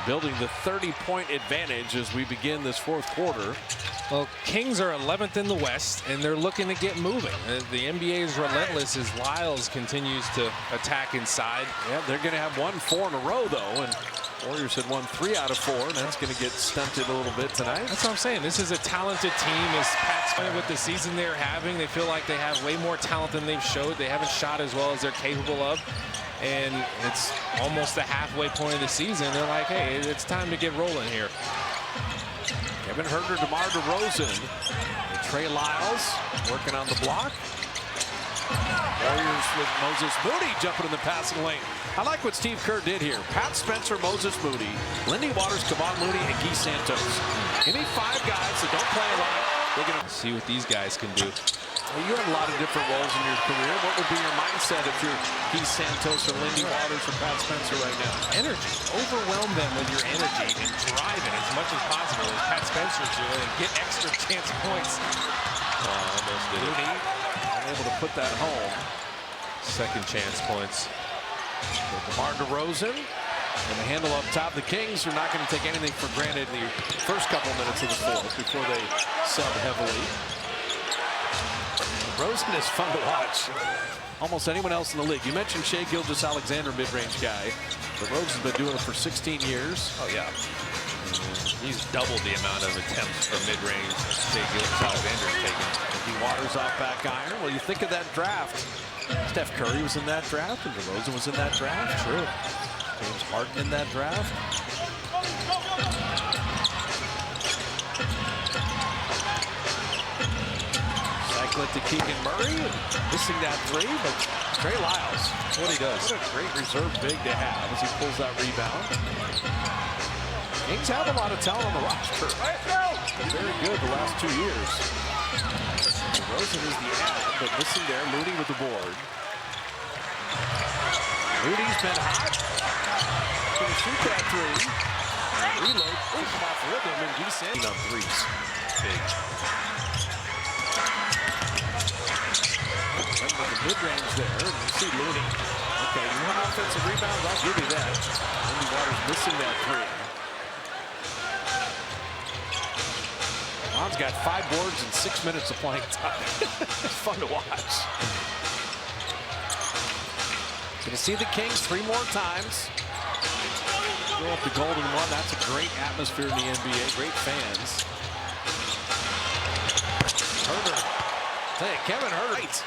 building the 30-point advantage as we begin this fourth quarter. Well, Kings are 11th in the West, and they're looking to get moving. The NBA is relentless as Lyles continues to attack inside. Yeah, they're going to have won 4 in a row, though, and Warriors had won 3 out of 4, and that's going to get stunted a little bit tonight. That's what I'm saying. This is a talented team. As Pat's playing with the season they're having, they feel like they have way more talent than they've showed. They haven't shot as well as they're capable of. And it's almost the halfway point of the season. They're like, hey, it's time to get rolling here. Kevin Huerter, DeMar DeRozan, and Trey Lyles working on the block. Warriors with Moses Moody jumping in the passing lane. I like what Steve Kerr did here. Pat Spencer, Moses Moody, Lindy Waters, Kevon Moody, and Guy Santos. Give me 5 guys that don't play a lot. They're going to see what these guys can do. Well, you have a lot of different roles in your career. What would be your mindset if you're Guy Santos or Lindy Waters or Pat Spencer right now? Energy. Overwhelm them with your energy and drive it as much as possible as Pat Spencer's doing and get extra chance points. Almost did it. Moody able to put that home. Second chance points. DeMar DeRozan and the handle up top. The Kings are not going to take anything for granted in the first couple minutes of the fourth before they sub heavily. DeRozan is fun to watch. Almost anyone else in the league. You mentioned Shai Gilgeous-Alexander, mid-range guy. DeRozan's been doing it for 16 years. Oh, yeah. He's doubled the amount of attempts from mid-range Shai Gilgeous-Alexander's taken. Waters off back iron. Well, you think of that draft. Steph Curry was in that draft, and DeRozan was in that draft. True. James Harden in that draft. Cycle it to Keegan Murray, missing that 3, but Trey Lyles, what he does. What a great reserve big to have as he pulls that rebound. Kings have a lot of talent on the roster. Been very good the last 2 years. DeRozan is the ad, but missing there. Moody with the board. Moody's been hot. Going to shoot that 3. Reload. Come off rhythm, and Guy Santos on 3s. Big. Remember the mid-range there. You see Moody. Okay, you want offensive rebounds? I'll give you that. Lindy Waters missing that 3. Lon's got 5 boards and 6 minutes of playing time. It's fun to watch. Going to see the Kings 3 more times. Go up the golden one. That's a great atmosphere in the NBA. Great fans. Huerter. Hey, Kevin Huerter.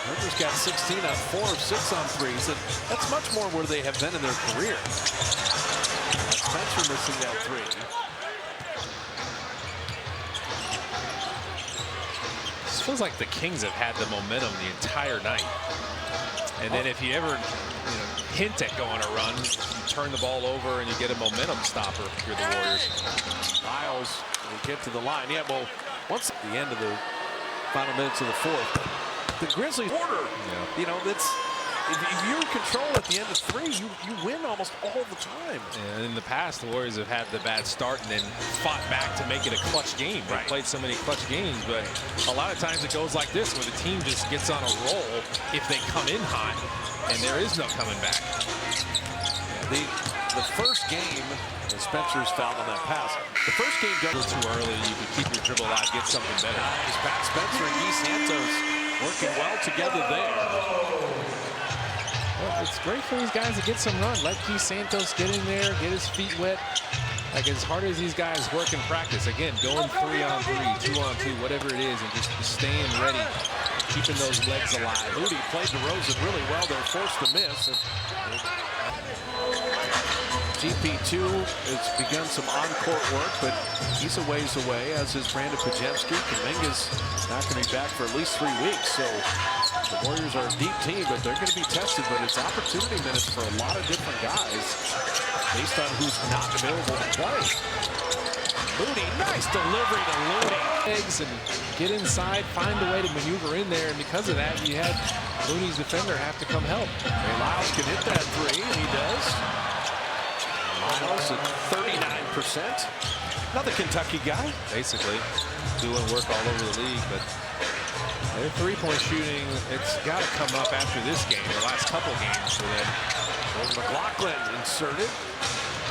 Huerter's got 16 on 4 of 6 on 3s. And that's much more where they have been in their career. Spencer missing that 3. Feels like the Kings have had the momentum the entire night. And then if you ever hint at going a run, you turn the ball over and you get a momentum stopper if you're the Warriors. Lyles will get to the line. Yeah, well, once at the end of the final minutes of the fourth, the Grizzlies order. Yeah. You know, that's if you're in control at the end of 3, you win almost all the time. And in the past, the Warriors have had the bad start and then fought back to make it a clutch game. They played so many clutch games, but a lot of times it goes like this, where the team just gets on a roll if they come in hot, and there is no coming back. Yeah, the first game, and Spencer's fouled on that pass. The first game a little too early. You could keep your dribble alive, get something better. Nice. Pat Spencer and Guy Santos working well together there. Well, it's great for these guys to get some run. Let Guy Santos get in there, get his feet wet. Like, as hard as these guys work in practice, again, going 3 on 3, 2 on 2, whatever it is, and just staying ready, keeping those legs alive. Moody played DeRozan really well. They're forced to miss. GP2 has begun some on-court work, but he's a ways away, as is Brandon Pajemski. Kuminga's not going to be back for at least 3 weeks, so the Warriors are a deep team, but they're going to be tested. But it's opportunity minutes for a lot of different guys based on who's not available to play. Moody, nice delivery to Moody. Eggs and get inside, find a way to maneuver in there, and because of that, you had Moody's defender have to come help. And Lyles can hit that 3, and he does. Lyles at 39%. Another Kentucky guy. Basically doing work all over the league, but their 3-point shooting, it's got to come up after this game, the last couple games for them. McLaughlin inserted.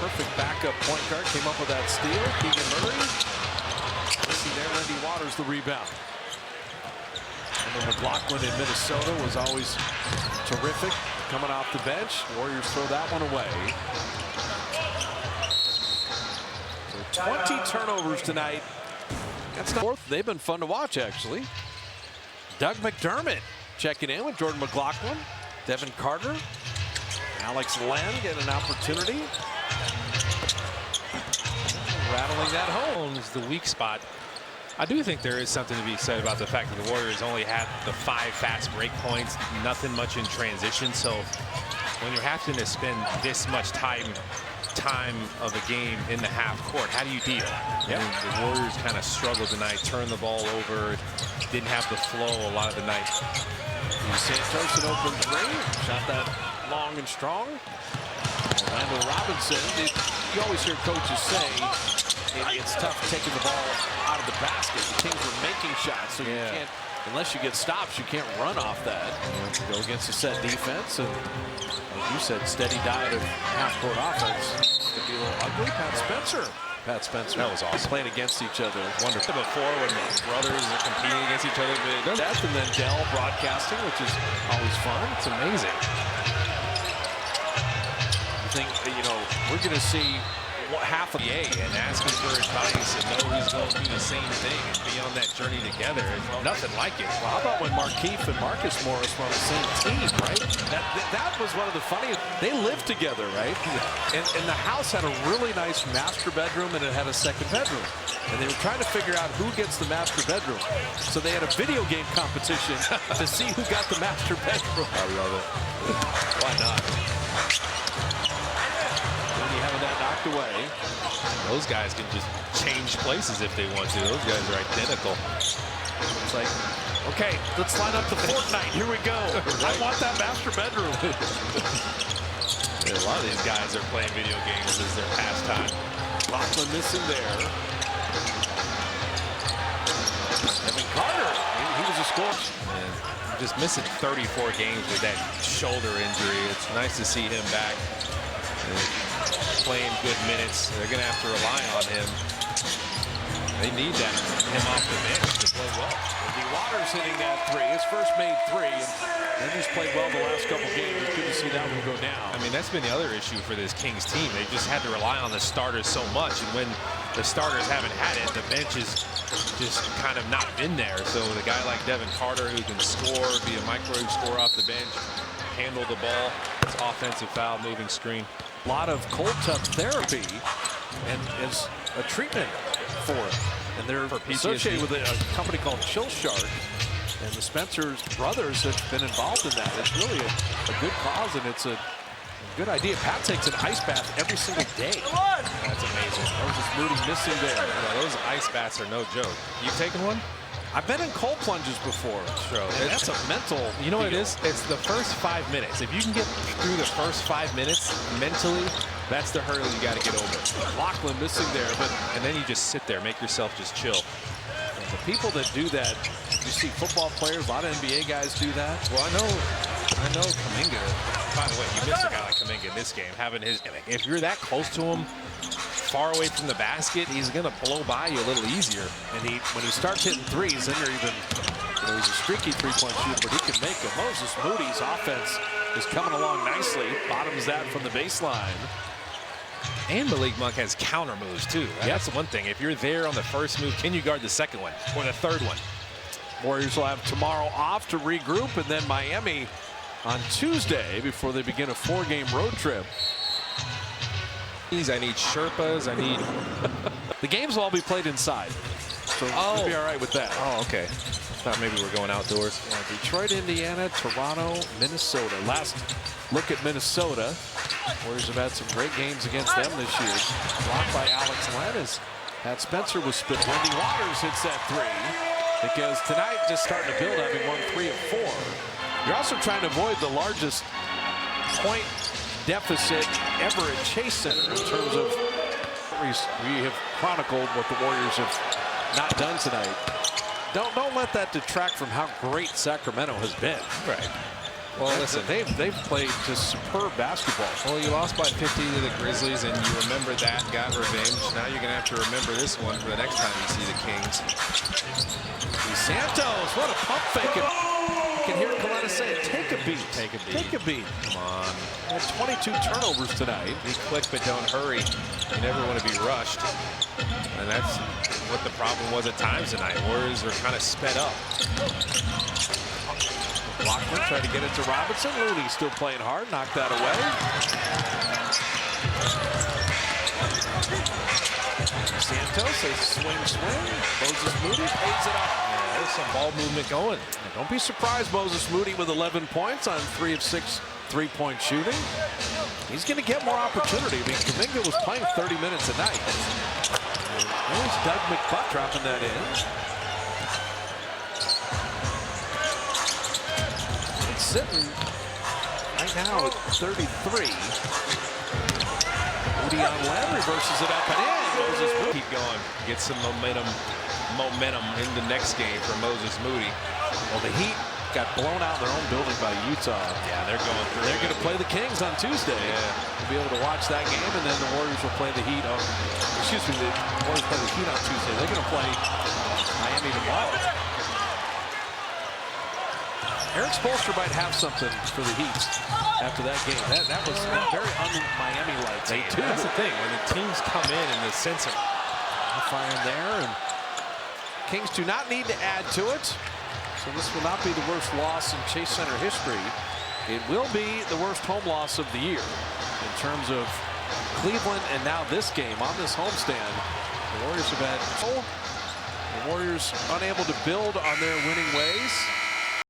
perfect backup point guard. Came up with that steal. Keegan Murray. Missing there. Randy Waters the rebound. And McLaughlin in Minnesota was always terrific coming off the bench. Warriors throw that one away. 20 turnovers tonight. That's not fourth. They've been fun to watch, actually. Doug McDermott checking in with Jordan McLaughlin, Devin Carter, Alex Len getting an opportunity. Rattling that home. Is the weak spot. I do think there is something to be said about the fact that the Warriors only had the 5 fast break points, nothing much in transition. So when you're having to spend this much time of a game in the half court, how do you deal? Yep. The Warriors kind of struggled tonight, turned the ball over, didn't have the flow a lot of the night. Santos an open three, shot that long and strong. Orlando Robinson, you always hear coaches say it's tough taking the ball out of the basket. The Kings were making shots, so you can't, unless you get stops, you can't run off that. Go against a set defense, and like you said, steady diet of half-court offense. Could be a little ugly. Pat Spencer. That was awesome. Playing against each other. Wonderful. Before, when brothers are competing against each other, That and then Dell broadcasting, which is always fun. It's amazing. I think, we're going to see half of the A and asking for advice and know who's going to do the same thing and be on that journey together. Nothing like it. Well, how about when Markieff and Marcus Morris were on the same team, right? That was one of the funniest. They lived together, right? And the house had a really nice master bedroom, and it had a second bedroom. And they were trying to figure out who gets the master bedroom. So they had a video game competition to see who got the master bedroom. I love it. Why not? Having that knocked away. Those guys can just change places if they want to. Those guys are identical. It's like, okay, let's line up the Fortnite. Here we go. I want that master bedroom. A lot of these guys are playing video games as their pastime. Laughlin missing there. Devin Carter, he was a scorer. And just missing 34 games with that shoulder injury. It's nice to see him back. Playing good minutes. They're going to have to rely on him. They need that, him off the bench to play well. Randy Waters hitting that three. His first made three. And he's played well the last couple games. It's good to see that one go down. I mean, that's been the other issue for this Kings team. They just had to rely on the starters so much. And when the starters haven't had it, the bench has just kind of not been there. So the guy like Devin Carter, who can score, be a microwave scorer off the bench, handle the ball, it's offensive foul, moving screen. A lot of cold tub therapy and is a treatment for it. And they're associated with a company called Chill Shark. And the Spencer's brothers have been involved in that. It's really a good cause, and it's a good idea. Pat takes an ice bath every single day. That's amazing. Moses Moody missing there. Yeah, those ice baths are no joke. You've taken one? I've been in cold plunges before. Sure. That's a mental. You know what it is? It's the first 5 minutes. If you can get through the first 5 minutes mentally, that's the hurdle you got to get over. Lachlan missing there, and then you just sit there, make yourself just chill. And the people that do that, you see football players, a lot of NBA guys do that. Well, I know Kuminga. By the way, you missed a guy like Kuminga in this game, having his. If you're that close to him, far away from the basket, he's going to blow by you a little easier. And when he starts hitting threes, then you're even, he's a streaky three-point shooter, but he can make it. Moses Moody's offense is coming along nicely. Bottoms that from the baseline. And Malik Monk has counter moves, too. That's the one thing. If you're there on the first move, can you guard the second one or the third one? Warriors will have tomorrow off to regroup, and then Miami on Tuesday before they begin a 4-game road trip. I need Sherpas. I need. The games will all be played inside, so we'll be all right with that. Oh, okay. Thought maybe we're going outdoors. Yeah, Detroit, Indiana, Toronto, Minnesota. Last look at Minnesota. Warriors have had some great games against them this year. Blocked by Alex Len as Pat Spencer was spit. Randy Waters hits that three because tonight just starting to build, having won 3 of 4. You're also trying to avoid the largest point deficit ever at Chase Center in terms of we have chronicled what the Warriors have not done tonight. Don't let that detract from how great Sacramento has been. Right. Well, listen, they've played just superb basketball. well, you lost by 50 to the Grizzlies, and you remember that, got revenge. Now you're going to have to remember this one for the next time you see the Kings. Santos, what a pump fake. You can hear Coletta say it. Take a beat. Take a beat. Take a beat. Come on. Had 22 turnovers tonight. Be quick, but don't hurry. You never want to be rushed. And that's what the problem was at times tonight. Warriors were kind of sped up. Lockman tried to get it to Robinson. Looney still playing hard. Knocked that away. Santos, they swing. Moses Moody pays it up. Yeah, there's some ball movement going. Don't be surprised, Moses Moody with 11 points on 3 of 6 3-point shooting. He's going to get more opportunity. I mean, Kuminga was playing 30 minutes a night. There's Doug McButt dropping that in. It's sitting right now at 33. Moody on Lamb reverses it up and in. Moses Moody. Keep going. Get some momentum in the next game for Moses Moody. Well, the Heat got blown out in their own building by Utah. Yeah, they're going through. They're going to play the Kings on Tuesday. Yeah. We'll be able to watch that game, and then the Warriors will play the Heat on. Excuse me, the Warriors play the Heat on Tuesday. They're going to play Miami tomorrow. Eric Spoelstra might have something for the Heat after that game. That was very un-Miami-like. That's the thing. When the teams come in the sense of fire there, and Kings do not need to add to it. So this will not be the worst loss in Chase Center history. It will be the worst home loss of the year in terms of Cleveland, and now this game on this homestand. The Warriors have had the Warriors unable to build on their winning ways.